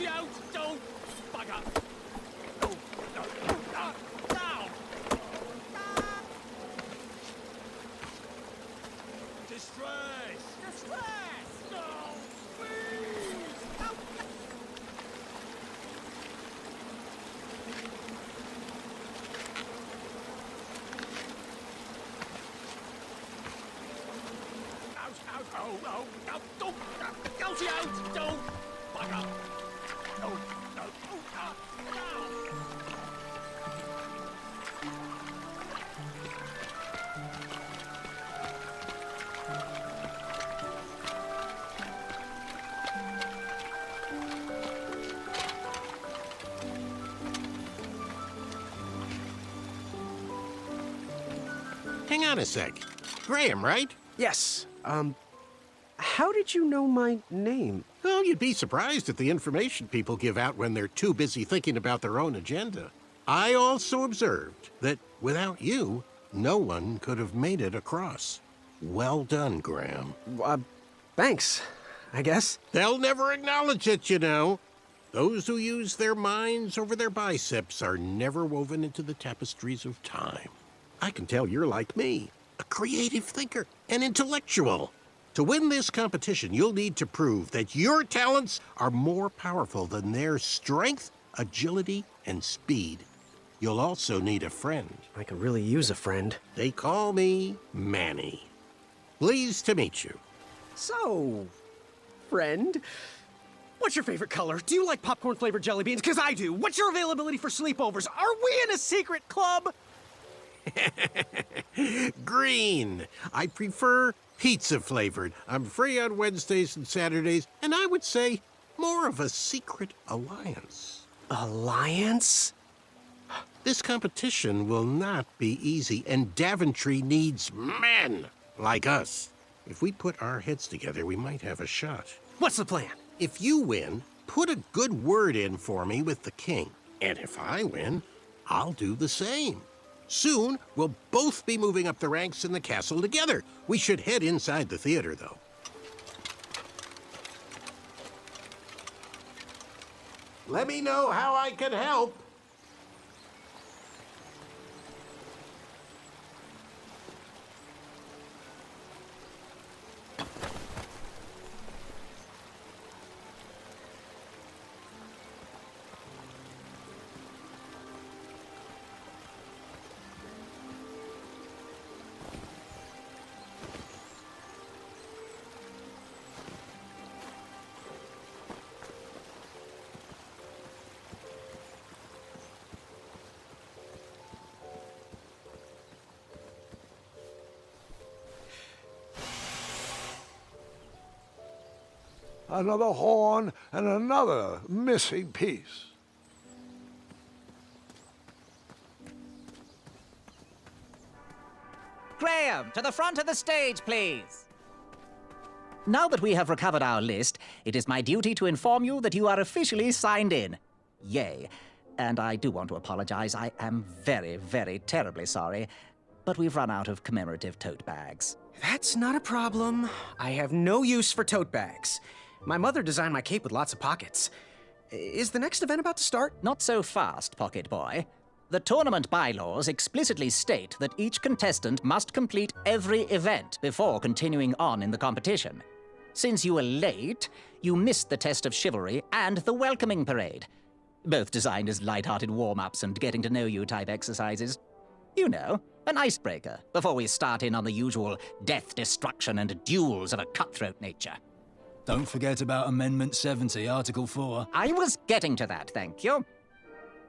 you out! Don't! Bugger! No! No! No! Now! Distress! Distress! No! Please! No! Out! Oh! Oh! No! Don't! Out! Out! Don't! Bugger! No! No! Oh! Now! Hang on a sec. Graham, right? Yes. How did you know my name? Oh, you'd be surprised at the information people give out when they're too busy thinking about their own agenda. I also observed that without you, no one could have made it across. Well done, Graham. Thanks, I guess. They'll never acknowledge it, you know. Those who use their minds over their biceps are never woven into the tapestries of time. I can tell you're like me, a creative thinker, an intellectual. To win this competition, you'll need to prove that your talents are more powerful than their strength, agility, and speed. You'll also need a friend. I could really use a friend. They call me Manny. Pleased to meet you. So, friend, what's your favorite color? Do you like popcorn-flavored jelly beans? Because I do. What's your availability for sleepovers? Are we in a secret club? Green. I prefer pizza-flavored. I'm free on Wednesdays and Saturdays, and I would say more of a secret alliance. Alliance? This competition will not be easy, and Daventry needs men like us. If we put our heads together, we might have a shot. What's the plan? If you win, put a good word in for me with the king. And if I win, I'll do the same. Soon, we'll both be moving up the ranks in the castle together. We should head inside the theater, though. Let me know how I can help. Another horn and another missing piece. Graham, to the front of the stage, please. Now that we have recovered our list, it is my duty to inform you that you are officially signed in. Yay. And I do want to apologize. I am very, very terribly sorry, but we've run out of commemorative tote bags. That's not a problem. I have no use for tote bags. My mother designed my cape with lots of pockets. Is the next event about to start? Not so fast, Pocket Boy. The tournament bylaws explicitly state that each contestant must complete every event before continuing on in the competition. Since you were late, you missed the test of chivalry and the welcoming parade, both designed as light-hearted warm-ups and getting-to-know-you type exercises. You know, an icebreaker before we start in on the usual death, destruction, and duels of a cutthroat nature. Don't forget about Amendment 70, Article 4. I was getting to that, thank you.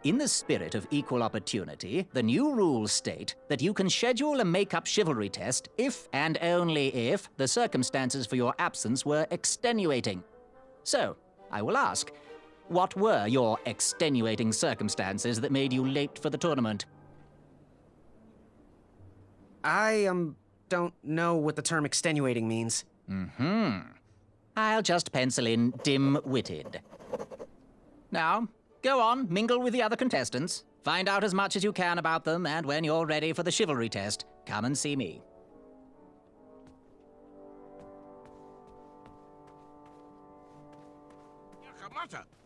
In the spirit of equal opportunity, the new rules state that you can schedule a make-up chivalry test if and only if the circumstances for your absence were extenuating. So, I will ask, what were your extenuating circumstances that made you late for the tournament? I, don't know what the term extenuating means. I'll just pencil in dim-witted. Now, go on, mingle with the other contestants. Find out as much as you can about them, and when you're ready for the chivalry test, come and see me.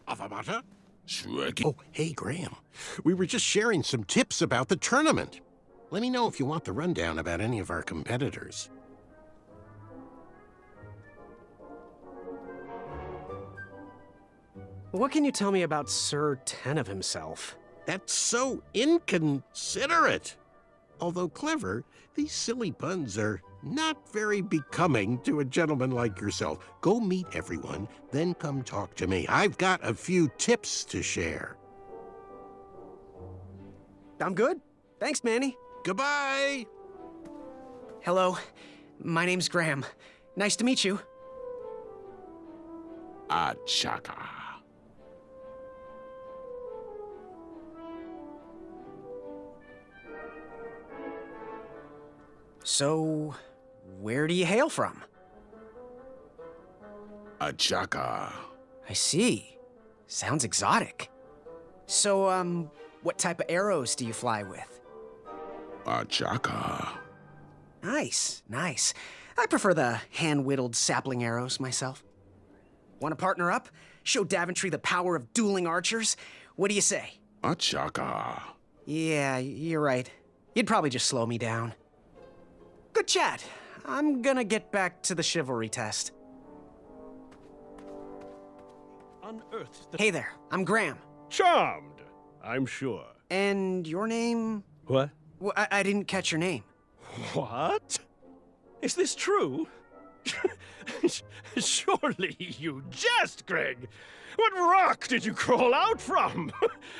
Avamata? Shrek. Oh, hey, Graham. We were just sharing some tips about the tournament. Let me know if you want the rundown about any of our competitors. What can you tell me about Sir Ten of himself? That's so inconsiderate. Although clever, these silly puns are not very becoming to a gentleman like yourself. Go meet everyone, then come talk to me. I've got a few tips to share. I'm good. Thanks, Manny. Goodbye! Hello, my name's Graham. Nice to meet you. Achaka. So, where do you hail from? Achaka. I see. Sounds exotic. So, what type of arrows do you fly with? Achaka. Nice, nice. I prefer the hand-whittled sapling arrows myself. Want to partner up? Show Daventry the power of dueling archers? What do you say? Achaka. Yeah, you're right. You'd probably just slow me down. Good chat. I'm gonna get back to the chivalry test. Unearthed the Hey there, I'm Graham. charmed, I'm sure. And your name? What? Well, I didn't catch your name. What? Is this true? Surely you jest, Greg. What rock did you crawl out from?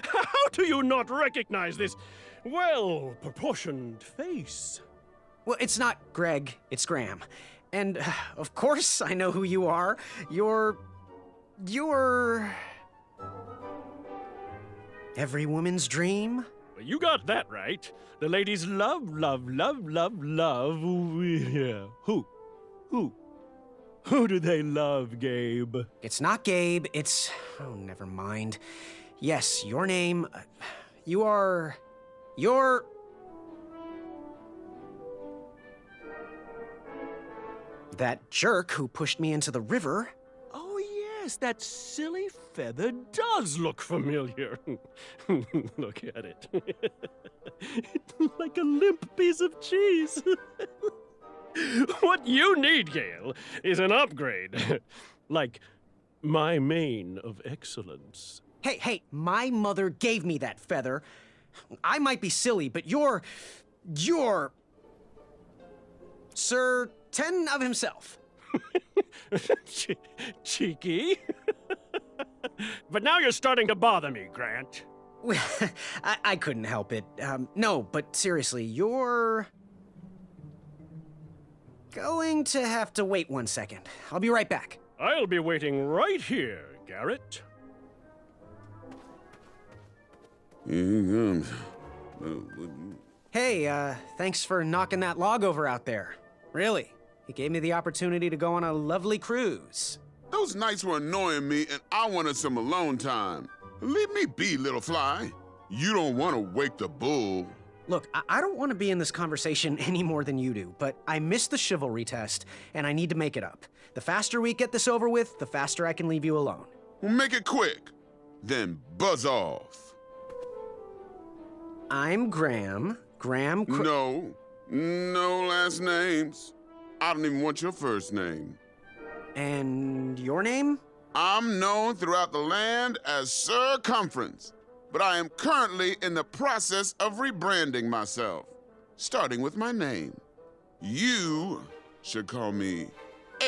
How do you not recognize this well-proportioned face? Well, it's not Greg, it's Graham. And, of course, I know who you are. You're... every woman's dream? Well, you got that right. The ladies love. Yeah. Who do they love, Gabe? It's not Gabe, it's... oh, never mind. Yes, your name... you're... that jerk who pushed me into the river. Oh, yes, that silly feather does look familiar. Look at it. It's like a limp piece of cheese. What you need, Gale, is an upgrade. Like my mane of excellence. Hey, my mother gave me that feather. I might be silly, but you're... Sir Ten of himself. Cheeky. But now you're starting to bother me, Grant. I couldn't help it. No, but seriously, you're... going to have to wait 1 second. I'll be right back. I'll be waiting right here, Garrett. Here he comes. Hey, thanks for knocking that log over out there. Really. It gave me the opportunity to go on a lovely cruise. Those nights were annoying me, and I wanted some alone time. Leave me be, little fly. You don't want to wake the bull. Look, I don't want to be in this conversation any more than you do, but I missed the chivalry test, and I need to make it up. The faster we get this over with, the faster I can leave you alone. Well, make it quick. Then buzz off. I'm Graham. No last names. I don't even want your first name. And your name? I'm known throughout the land as Circumference, but I am currently in the process of rebranding myself, starting with my name. You should call me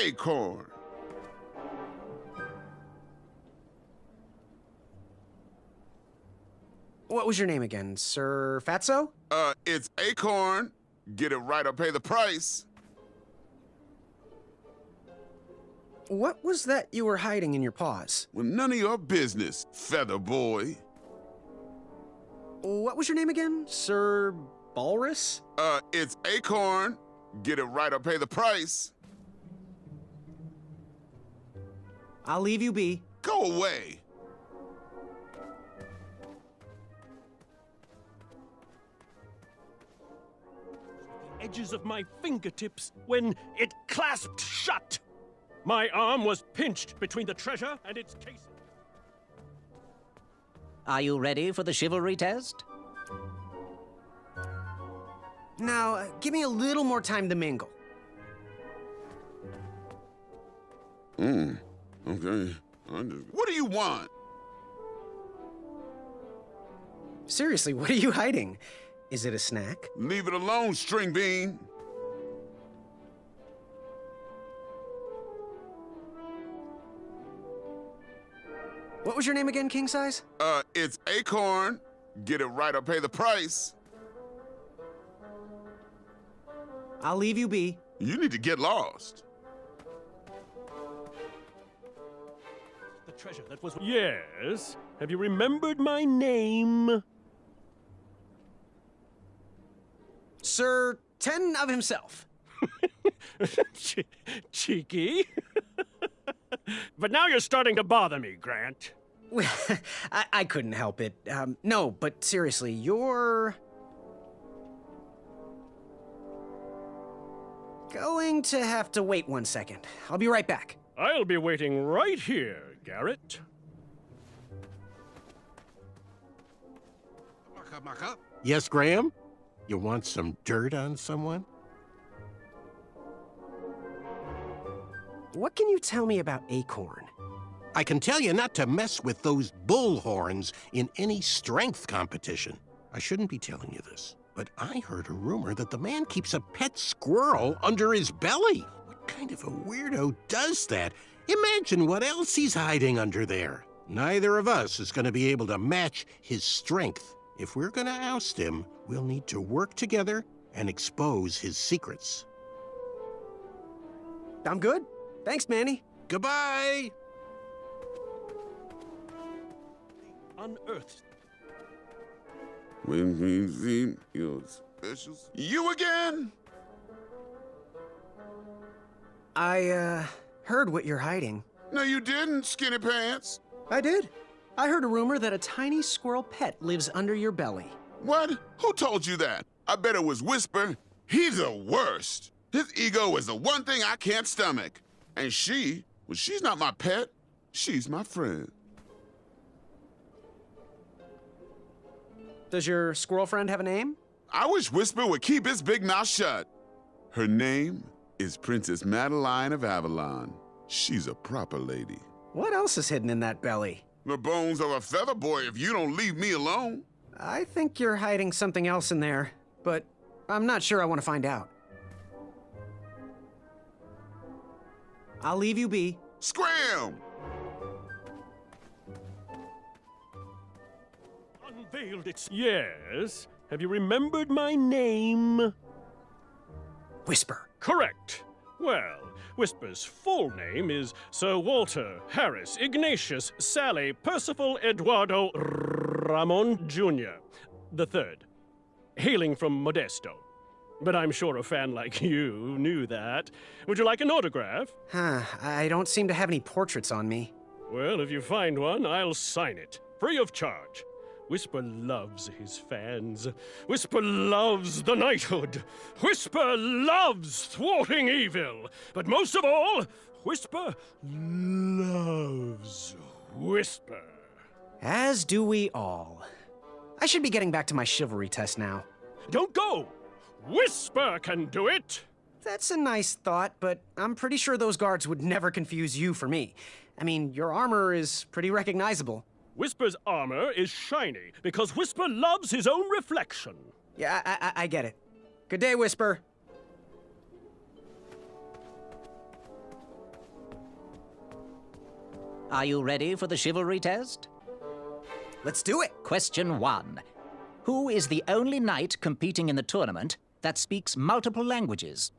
Acorn. What was your name again? Sir Fatso? It's Acorn. Get it right or pay the price. What was that you were hiding in your paws? Well, none of your business, feather boy. What was your name again? Sir Balrus? It's Acorn. Get it right or pay the price. I'll leave you be. Go away. The edges of my fingertips when it clasped shut. My arm was pinched between the treasure and its case. Are you ready for the chivalry test? Now, give me a little more time to mingle. Okay. What do you want? Seriously, what are you hiding? Is it a snack? Leave it alone, string bean. What was your name again, King Size? It's Acorn. Get it right or pay the price. I'll leave you be. You need to get lost. The treasure that was. Yes. Have you remembered my name? Sir Ten of himself. Cheeky. But now you're starting to bother me, Grant. Well, I couldn't help it. No, but seriously, you're... going to have to wait 1 second. I'll be right back. I'll be waiting right here, Garrett. Yes, Graham? You want some dirt on someone? What can you tell me about Acorn? I can tell you not to mess with those bullhorns in any strength competition. I shouldn't be telling you this, but I heard a rumor that the man keeps a pet squirrel under his belly. What kind of a weirdo does that? Imagine what else he's hiding under there. Neither of us is going to be able to match his strength. If we're going to oust him, we'll need to work together and expose his secrets. I'm good. Thanks, Manny. Goodbye! Unearthed. When we see your specials. You again? I, heard what you're hiding. No, you didn't, skinny pants. I did. I heard a rumor that a tiny squirrel pet lives under your belly. What? Who told you that? I bet it was Whisper. He's the worst. His ego is the one thing I can't stomach. And she, well, she's not my pet. She's my friend. Does your squirrel friend have a name? I wish Whisper would keep his big mouth shut. Her name is Princess Madeline of Avalon. She's a proper lady. What else is hidden in that belly? The bones of a feather boy if you don't leave me alone. I think you're hiding something else in there, but I'm not sure I want to find out. I'll leave you be. Scram! Unveiled its. Yes. Have you remembered my name? Whisper. Correct. Well, Whisper's full name is Sir Walter Harris Ignatius Sally Percival Eduardo Ramon Jr. the Third, hailing from Modesto. But I'm sure a fan like you knew that. Would you like an autograph? I don't seem to have any portraits on me. Well, if you find one, I'll sign it, free of charge. Whisper loves his fans. Whisper loves the knighthood. Whisper loves thwarting evil. But most of all, Whisper loves Whisper. As do we all. I should be getting back to my chivalry test now. Don't go! Whisper can do it! That's a nice thought, but I'm pretty sure those guards would never confuse you for me. I mean, your armor is pretty recognizable. Whisper's armor is shiny because Whisper loves his own reflection. Yeah, I get it. Good day, Whisper. Are you ready for the chivalry test? Let's do it. Question 1. Who is the only knight competing in the tournament that speaks multiple languages?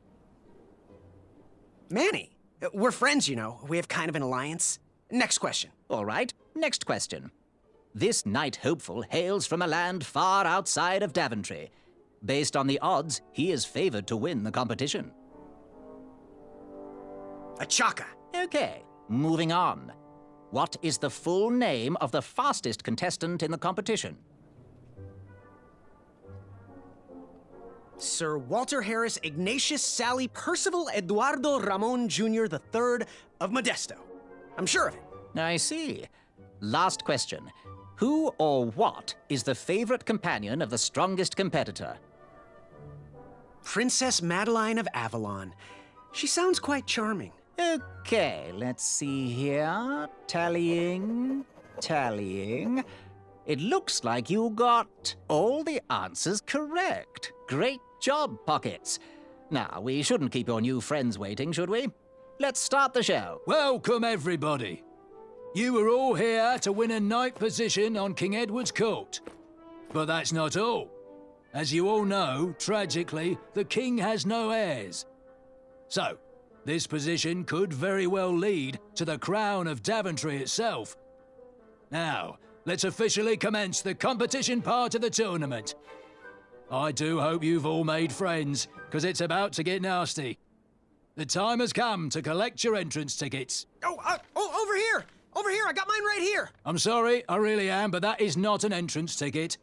Manny. We're friends, you know. We have kind of an alliance. Next question. All right, next question. This knight hopeful hails from a land far outside of Daventry. Based on the odds, he is favored to win the competition. A Chaka. Okay, moving on. What is the full name of the fastest contestant in the competition? Sir Walter Harris Ignatius Sally Percival Eduardo Ramon Jr. the Third of Modesto. I'm sure of it. I see. Last question. Who or what is the favorite companion of the strongest competitor? Princess Madeline of Avalon. She sounds quite charming. Okay, let's see here. Tallying. It looks like you got all the answers correct. Great job, Pockets. Now, we shouldn't keep your new friends waiting, should we? Let's start the show. Welcome, everybody. You are all here to win a knight position on King Edward's court. But that's not all. As you all know, tragically, the king has no heirs. So, this position could very well lead to the crown of Daventry itself. Now, let's officially commence the competition part of the tournament. I do hope you've all made friends, because it's about to get nasty. The time has come to collect your entrance tickets. Oh, over here! Over here, I got mine right here! I'm sorry, I really am, but that is not an entrance ticket.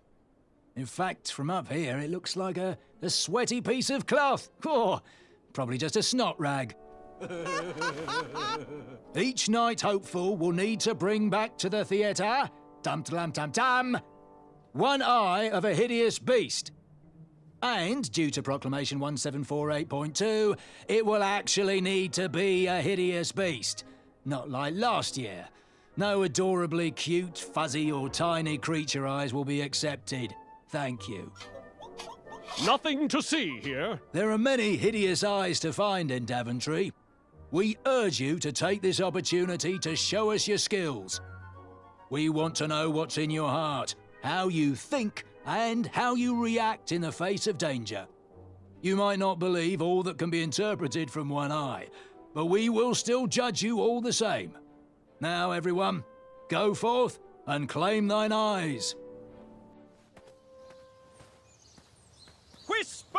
In fact, from up here, it looks like a sweaty piece of cloth. Oh, probably just a snot rag. Each knight hopeful will need to bring back to the theatre, dum-dum-dum-dum, one eye of a hideous beast. And, due to Proclamation 1748.2, it will actually need to be a hideous beast. Not like last year. No adorably cute, fuzzy, or tiny creature eyes will be accepted. Thank you. Nothing to see here. There are many hideous eyes to find in Daventry. We urge you to take this opportunity to show us your skills. We want to know what's in your heart, how you think, and how you react in the face of danger. You might not believe all that can be interpreted from one eye, but we will still judge you all the same. Now, everyone, go forth and claim thine eyes. Whisper!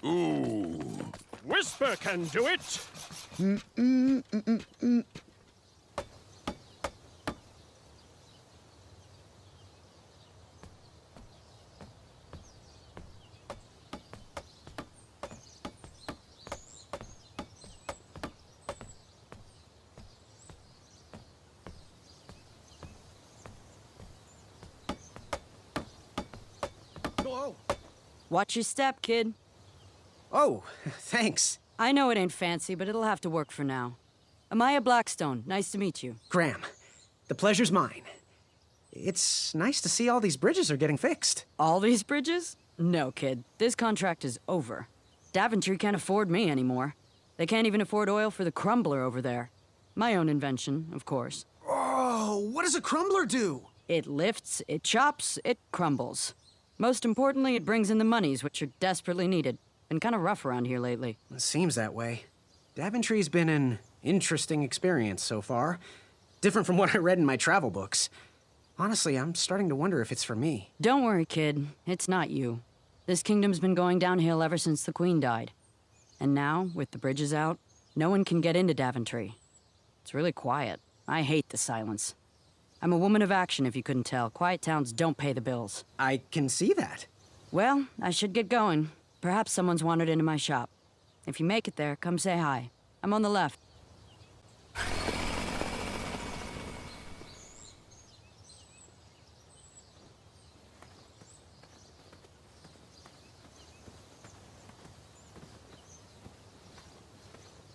Ooh. Whisper can do it. Watch your step, kid. Oh, thanks. I know it ain't fancy, but it'll have to work for now. Amaya Blackstone, nice to meet you. Graham, the pleasure's mine. It's nice to see all these bridges are getting fixed. All these bridges? No, kid. This contract is over. Daventry can't afford me anymore. They can't even afford oil for the crumbler over there. My own invention, of course. Oh, what does a crumbler do? It lifts, it chops, it crumbles. Most importantly, it brings in the monies, which are desperately needed. Been kind of rough around here lately. It seems that way. Daventry's been an interesting experience so far. Different from what I read in my travel books. Honestly, I'm starting to wonder if it's for me. Don't worry, kid. It's not you. This kingdom's been going downhill ever since the Queen died. And now, with the bridges out, no one can get into Daventry. It's really quiet. I hate the silence. I'm a woman of action, if you couldn't tell. Quiet towns don't pay the bills. I can see that. Well, I should get going. Perhaps someone's wandered into my shop. If you make it there, come say hi. I'm on the left.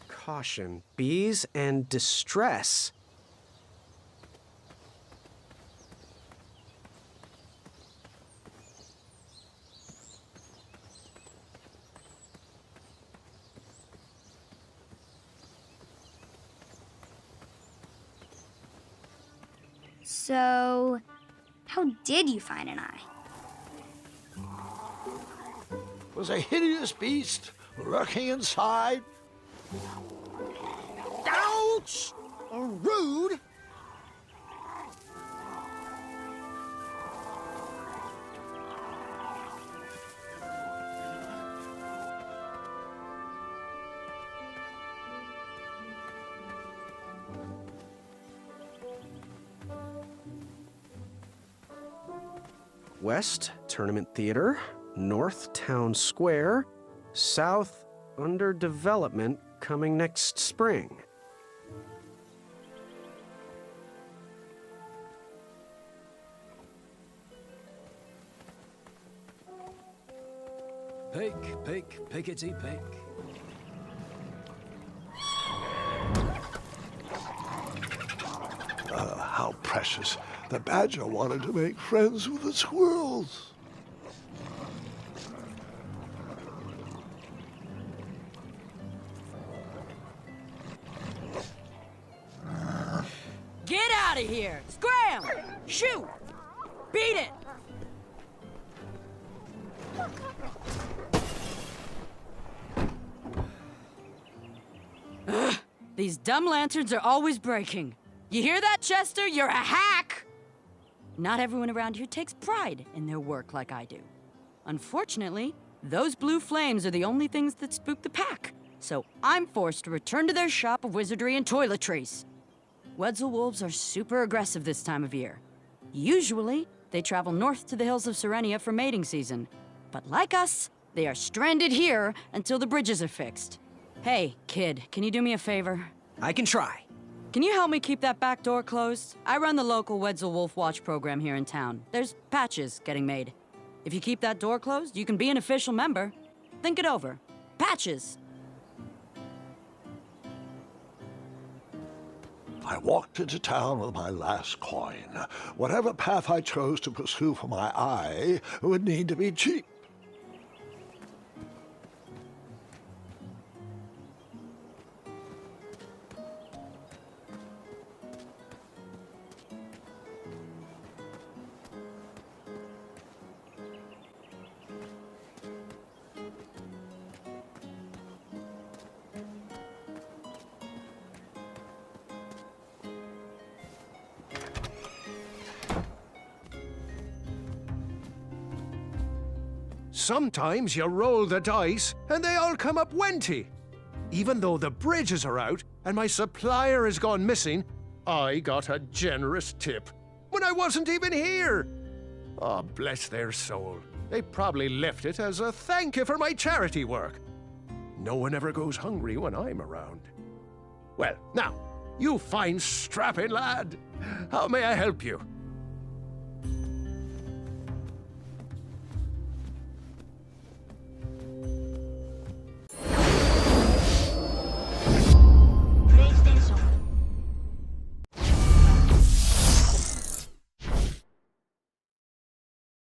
Caution, bees and distress. So, how did you find an eye? Was a hideous beast lurking inside. Ouch! Rude! West, Tournament Theater. North, Town Square. South, under development, coming next spring. Pick, pick, pickety pick. How precious. The badger wanted to make friends with the squirrels. Get out of here! Scram! Shoot! Beat it! Ugh, these dumb lanterns are always breaking. You hear that, Chester? You're a hack! Not everyone around here takes pride in their work like I do. Unfortunately, those blue flames are the only things that spook the pack. So I'm forced to return to their shop of wizardry and toiletries. Wetzel wolves are super aggressive this time of year. Usually, they travel north to the hills of Serenia for mating season. But like us, they are stranded here until the bridges are fixed. Hey, kid, can you do me a favor? I can try. Can you help me keep that back door closed? I run the local Wetzel Wolf Watch program here in town. There's patches getting made. If you keep that door closed, you can be an official member. Think it over. Patches! I walked into town with my last coin. Whatever path I chose to pursue for my eye would need to be cheap. Sometimes you roll the dice and they all come up wenty. Even though the bridges are out and my supplier has gone missing, I got a generous tip when I wasn't even here. Oh, bless their soul. They probably left it as a thank you for my charity work. No one ever goes hungry when I'm around. Well, now, you fine strapping lad. How may I help you?